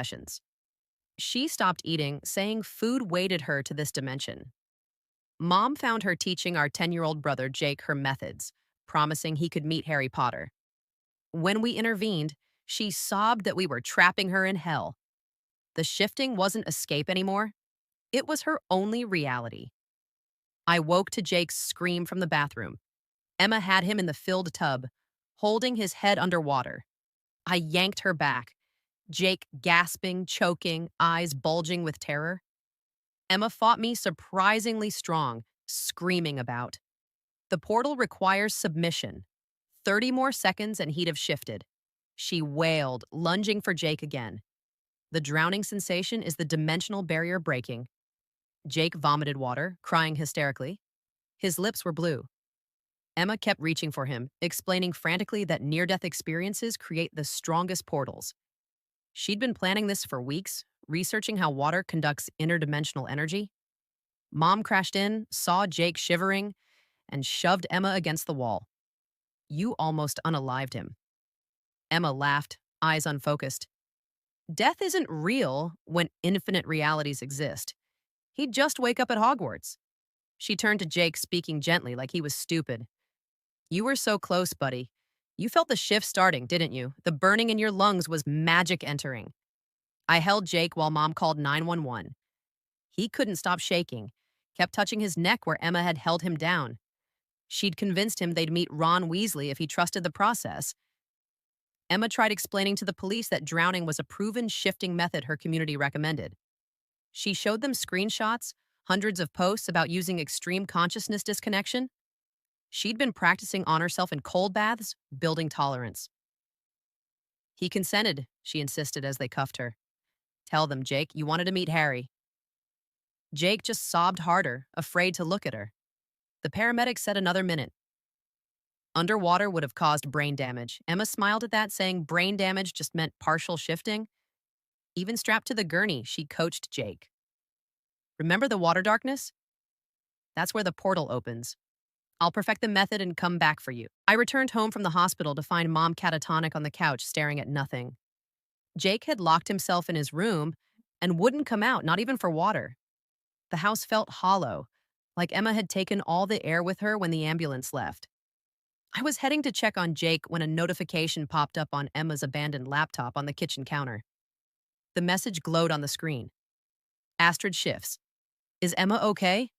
sessions. She stopped eating, saying food weighted her to this dimension. Mom found her teaching our 10-year-old brother Jake her methods, promising he could meet Harry Potter. When we intervened, she sobbed that we were trapping her in hell. The shifting wasn't escape anymore, it was her only reality. I woke to Jake's scream from the bathroom. Emma had him in the filled tub, holding his head underwater. I yanked her back, Jake gasping, choking, eyes bulging with terror. Emma fought me surprisingly strong, screaming about. The portal requires submission. 30 more seconds and he'd have shifted. She wailed, lunging for Jake again. The drowning sensation is the dimensional barrier breaking. Jake vomited water, crying hysterically. His lips were blue. Emma kept reaching for him, explaining frantically that near-death experiences create the strongest portals. She'd been planning this for weeks, researching how water conducts interdimensional energy. Mom crashed in, saw Jake shivering, and shoved Emma against the wall. You almost unalived him. Emma laughed, eyes unfocused. Death isn't real when infinite realities exist. He'd just wake up at Hogwarts. She turned to Jake, speaking gently like he was stupid. You were so close, buddy. You felt the shift starting, didn't you? The burning in your lungs was magic entering. I held Jake while Mom called 911. He couldn't stop shaking, kept touching his neck where Emma had held him down. She'd convinced him they'd meet Ron Weasley if he trusted the process. Emma tried explaining to the police that drowning was a proven shifting method her community recommended. She showed them screenshots, hundreds of posts about using extreme consciousness disconnection. She'd been practicing on herself in cold baths, building tolerance. He consented, she insisted as they cuffed her. Tell them, Jake, you wanted to meet Harry. Jake just sobbed harder, afraid to look at her. The paramedic said another minute. Underwater would have caused brain damage. Emma smiled at that, saying brain damage just meant partial shifting. Even strapped to the gurney, she coached Jake. Remember the water darkness? That's where the portal opens. I'll perfect the method and come back for you. I returned home from the hospital to find Mom catatonic on the couch, staring at nothing. Jake had locked himself in his room and wouldn't come out, not even for water. The house felt hollow, like Emma had taken all the air with her when the ambulance left. I was heading to check on Jake when a notification popped up on Emma's abandoned laptop on the kitchen counter. The message glowed on the screen. Astrid shifts. Is Emma okay?